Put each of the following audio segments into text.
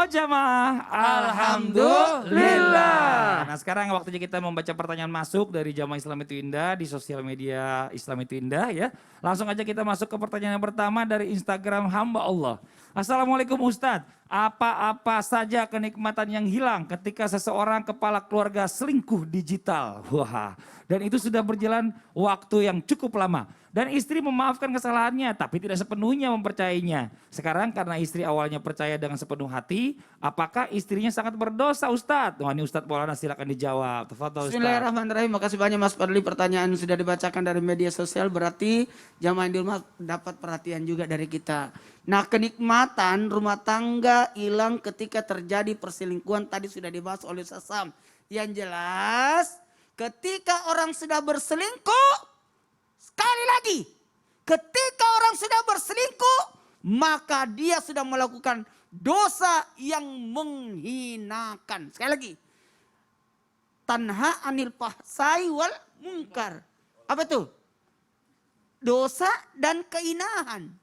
Oh jamaah, alhamdulillah. Nah sekarang waktunya kita membaca pertanyaan masuk dari jamaah Islam itu Indah di sosial media Islam itu Indah ya. Langsung aja kita masuk ke pertanyaan yang pertama dari Instagram hamba Allah. Assalamualaikum Ustadz, apa-apa saja kenikmatan yang hilang ketika seseorang kepala keluarga selingkuh digital? Wah, dan itu sudah berjalan waktu yang cukup lama. Dan istri memaafkan kesalahannya tapi tidak sepenuhnya mempercayainya. Sekarang karena istri awalnya percaya dengan sepenuh hati, apakah istrinya sangat berdosa Ustadz? Wah ini Ustadz Maulana silakan dijawab. Tafadhol Ustadz. Bismillahirrahmanirrahim. Makasih banyak Mas Fadli, pertanyaan sudah dibacakan dari media sosial, berarti jamaah yang di rumah dapat perhatian juga dari kita. Nah, kenikmatan rumah tangga hilang ketika terjadi perselingkuhan tadi sudah dibahas oleh Sasam. Yang jelas ketika orang sudah berselingkuh, sekali lagi, ketika orang sudah berselingkuh, maka dia sudah melakukan dosa yang menghinakan. Sekali lagi, tanha anil fahsai wal munkar. Apa itu? Dosa dan keinahan.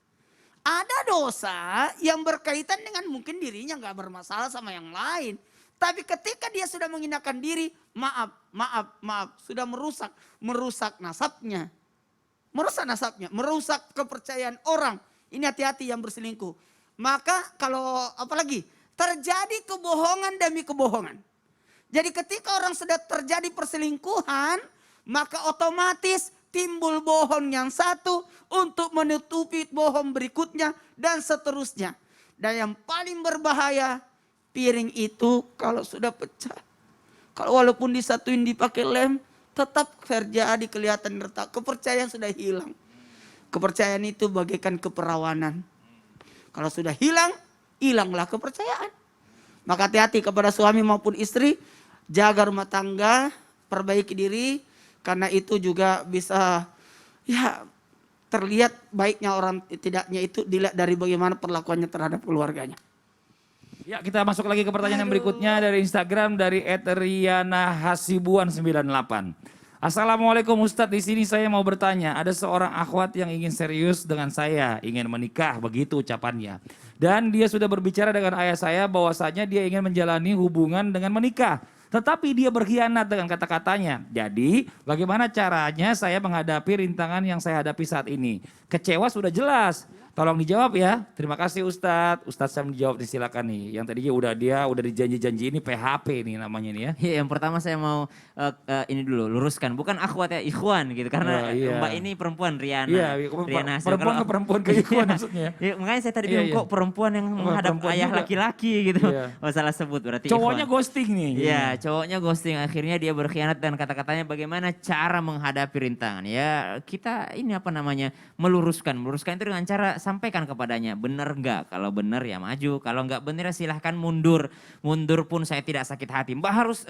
Ada dosa yang berkaitan dengan mungkin dirinya nggak bermasalah sama yang lain. Tapi ketika dia sudah menghinakan diri, maaf, sudah merusak nasabnya. Merusak kepercayaan orang. Ini hati-hati yang berselingkuh. Maka kalau apalagi terjadi kebohongan demi kebohongan. Jadi ketika orang sudah terjadi perselingkuhan, maka otomatis timbul bohong yang satu untuk menutupi bohong berikutnya dan seterusnya. Dan yang paling berbahaya, piring itu kalau sudah pecah, kalau walaupun disatuin dipakai lem, tetap terjadi kelihatan retak. Kepercayaan sudah hilang. Kepercayaan itu bagaikan keperawanan. Kalau sudah hilang, hilanglah kepercayaan. Maka hati-hati kepada suami maupun istri, jaga rumah tangga, perbaiki diri, karena itu juga bisa ya terlihat baiknya orang tidaknya itu dilihat dari bagaimana perlakuannya terhadap keluarganya. Ya kita masuk lagi ke pertanyaan yang berikutnya dari Instagram dari @riana_hasibuan98. Assalamualaikum Ustadz, di sini saya mau bertanya, ada seorang akhwat yang ingin serius dengan saya, ingin menikah, begitu ucapannya. Dan dia sudah berbicara dengan ayah saya bahwasanya dia ingin menjalani hubungan dengan menikah. Tetapi dia berkhianat dengan kata-katanya. Jadi bagaimana caranya saya menghadapi rintangan yang saya hadapi saat ini? Kecewa sudah jelas. Tolong dijawab ya. Terima kasih Ustadz. Ustadz Sam dijawab, silakan nih. Yang tadinya dia udah dijanji-janji ini PHP nih namanya nih ya. Iya, yang pertama saya mau ini dulu luruskan, bukan akhwat ya, ikhwan gitu, karena Mbak ini perempuan Riana. Iya, Riana perempuan ke perempuan ke ikhwan maksudnya. Ya, makanya saya tadi bilang kok perempuan yang menghadap perempuan ayah juga. laki-laki gitu. Iya. Oh salah sebut berarti Cowoknya ikhwan. ghosting nih. Iya, cowoknya ghosting, akhirnya dia berkhianat dan kata-katanya bagaimana cara menghadapi rintangan. Ya kita ini apa namanya, meluruskan itu dengan cara sampaikan kepadanya, benar enggak? Kalau benar ya maju, kalau enggak benar ya silahkan mundur. Mundur pun saya tidak sakit hati. Mbak harus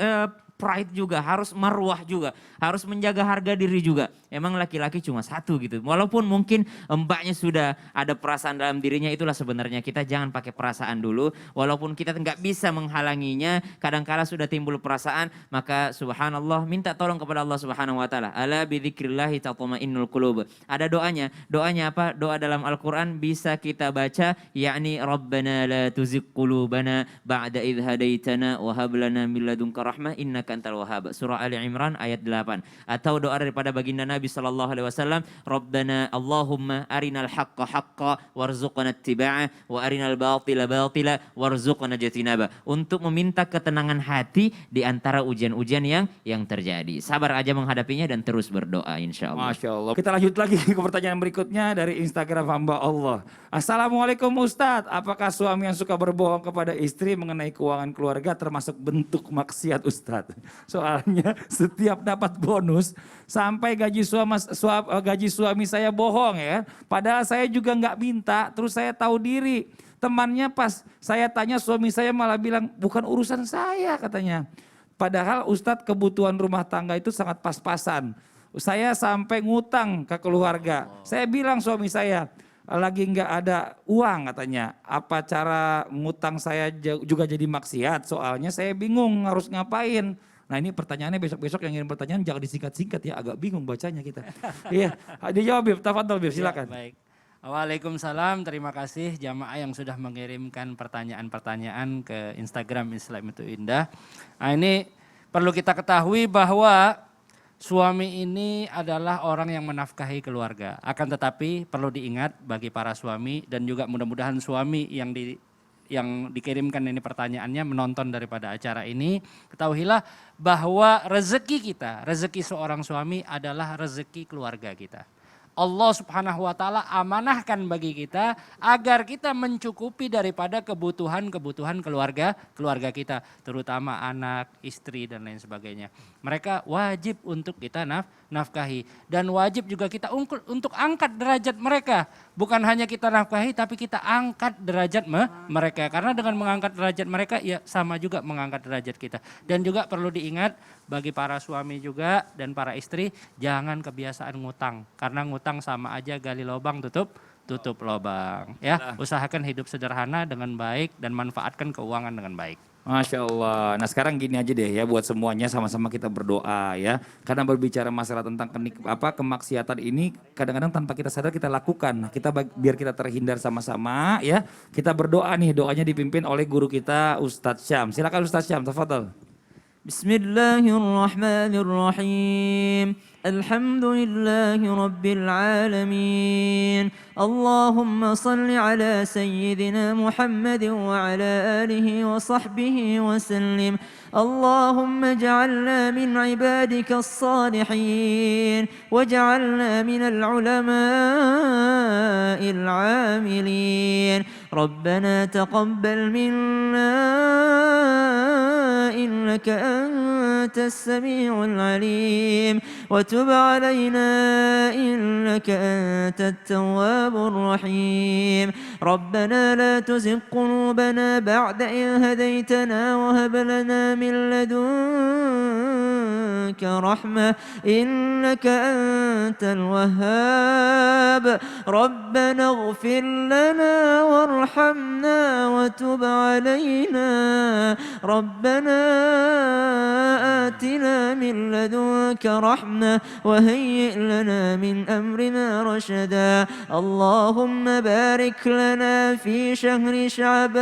pride juga, harus marwah juga, harus menjaga harga diri juga. Emang laki-laki cuma satu gitu. Walaupun mungkin mbaknya sudah ada perasaan dalam dirinya, itulah sebenarnya kita jangan pakai perasaan dulu. Walaupun kita nggak bisa menghalanginya, kadangkala sudah timbul perasaan, maka subhanallah minta tolong kepada Allah Subhanahu wa taala. Ala bidzikrillahi tatma'innul qulub. Ada doanya. Doanya apa? Doa dalam Al-Qur'an bisa kita baca, yakni Rabbana la tuzigh qulubana ba'da idh hadaitana wa hab lana min ladunka rahmah innaka antal wahhab. Surah Ali Imran ayat 8. Atau doa daripada baginda Nabi sallallahu alaihi wasallam, Rabbana Allahumma arinal haqqa haqqa warzuqna ittiba'ah wa arinal batila batila warzuqna jatinaba. Untuk meminta ketenangan hati di antara ujian-ujian yang terjadi. Sabar aja menghadapinya dan terus berdoa insyaallah. Masya Allah. Kita lanjut lagi ke pertanyaan berikutnya dari Instagram hamba Allah. Assalamualaikum Ustadz, apakah suami yang suka berbohong kepada istri mengenai keuangan keluarga termasuk bentuk maksiat Ustadz? Soalnya setiap dapat bonus sampai gaji suami saya bohong ya. Padahal saya juga nggak minta, terus saya tahu diri. Temannya pas saya tanya suami saya malah bilang bukan urusan saya katanya. Padahal Ustadz kebutuhan rumah tangga itu sangat pas-pasan. Saya sampai ngutang ke keluarga. Saya bilang suami saya lagi nggak ada uang katanya. Apa cara ngutang saya juga jadi maksiat? Soalnya saya bingung harus ngapain. Nah ini pertanyaannya besok-besok yang ngirim pertanyaan jangan disingkat-singkat ya, agak bingung bacanya kita. Iya, dijawab Bib, tafadhol Bib, silakan. Ya, baik. Waalaikumsalam, terima kasih jamaah yang sudah mengirimkan pertanyaan-pertanyaan ke Instagram Islam itu Indah. Nah, ini perlu kita ketahui bahwa suami ini adalah orang yang menafkahi keluarga. Akan tetapi perlu diingat bagi para suami dan juga mudah-mudahan suami yang dikirimkan ini pertanyaannya menonton daripada acara ini, ketahuilah bahwa rezeki kita, rezeki seorang suami adalah rezeki keluarga kita. Allah Subhanahu wa taala amanahkan bagi kita agar kita mencukupi daripada kebutuhan keluarga kita, terutama anak, istri dan lain sebagainya. Mereka wajib untuk kita nafkahi dan wajib juga kita untuk angkat derajat mereka. Bukan hanya kita nafkahi tapi kita angkat derajat mereka, karena dengan mengangkat derajat mereka ya sama juga mengangkat derajat kita. Dan juga perlu diingat bagi para suami juga dan para istri, jangan kebiasaan ngutang, karena ngutang sama aja gali lubang tutup lubang ya. Usahakan hidup sederhana dengan baik dan manfaatkan keuangan dengan baik. Masya Allah. Nah sekarang gini aja deh ya, buat semuanya sama-sama kita berdoa ya. Karena berbicara masalah tentang kemaksiatan ini kadang-kadang tanpa kita sadar kita lakukan. Nah, biar kita terhindar sama-sama ya. Kita berdoa nih, doanya dipimpin oleh guru kita Ustadz Syam. Silakan Ustadz Syam, tafadhol. Bismillahirrahmanirrahim. Alhamdulillahi Rabbil Alamin. Allahumma salli ala Sayyidina Muhammad wa ala alihi wa sahbihi wa sallim. Allahumma ja'alna min ibadika as-salihin waj'alna min al-ulama'il 'amilin. Rabbana taqabbal minna إنك أنت السميع العليم وتب علينا إنك أنت التواب الرحيم ربنا لا تزغ قلوبنا بعد إذ هديتنا وهب لنا من لدنك رحمة إنك أنت الوهاب ربنا اغفر لنا وارحمنا وتب علينا ربنا آتنا من لدنك رحمة وهيئ لنا من أمرنا رشدا اللهم بارك لنا في شهر شعبان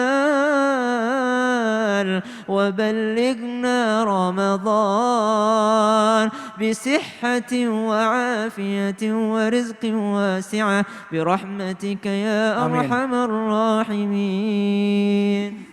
وبلغنا رمضان بصحة وعافية ورزق واسعة برحمتك يا أرحم الراحمين.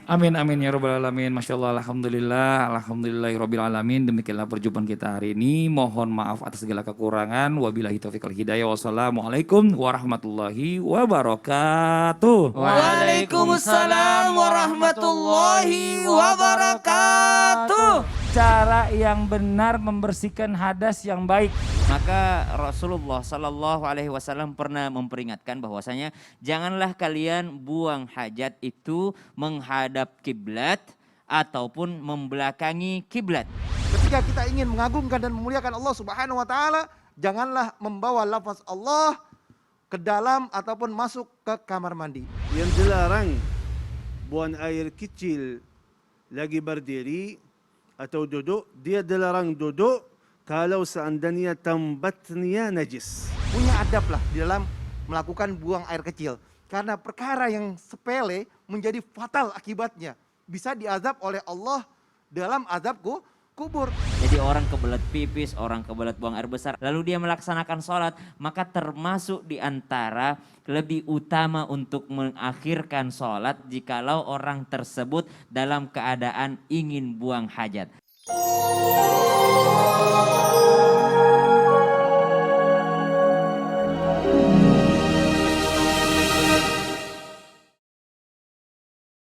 Amin amin ya rabbal alamin. Masya Allah, alhamdulillahirabbil alamin. Demikianlah perjumpaan kita hari ini. Mohon maaf atas segala kekurangan. Wabillahi taufiq wal hidayah. Wassalamualaikum warahmatullahi wabarakatuh. Waalaikumsalam warahmatullahi wabarakatuh. Cara yang benar membersihkan hadas yang baik. Maka Rasulullah Sallallahu Alaihi Wasallam pernah memperingatkan bahwasanya janganlah kalian buang hajat itu menghadap kiblat ataupun membelakangi kiblat. Ketika kita ingin mengagungkan dan memuliakan Allah Subhanahu wa taala, janganlah membawa lafaz Allah ke dalam ataupun masuk ke kamar mandi. Yang dilarang buang air kecil lagi berdiri atau duduk, dia dilarang duduk kalau seandainya tempat-nya najis. Punya adab lah di dalam melakukan buang air kecil. Karena perkara yang sepele menjadi fatal akibatnya. Bisa diazab oleh Allah dalam azab kubur. Jadi orang kebelet pipis, orang kebelet buang air besar, lalu dia melaksanakan sholat, maka termasuk di antara lebih utama untuk mengakhirkan sholat jikalau orang tersebut dalam keadaan ingin buang hajat.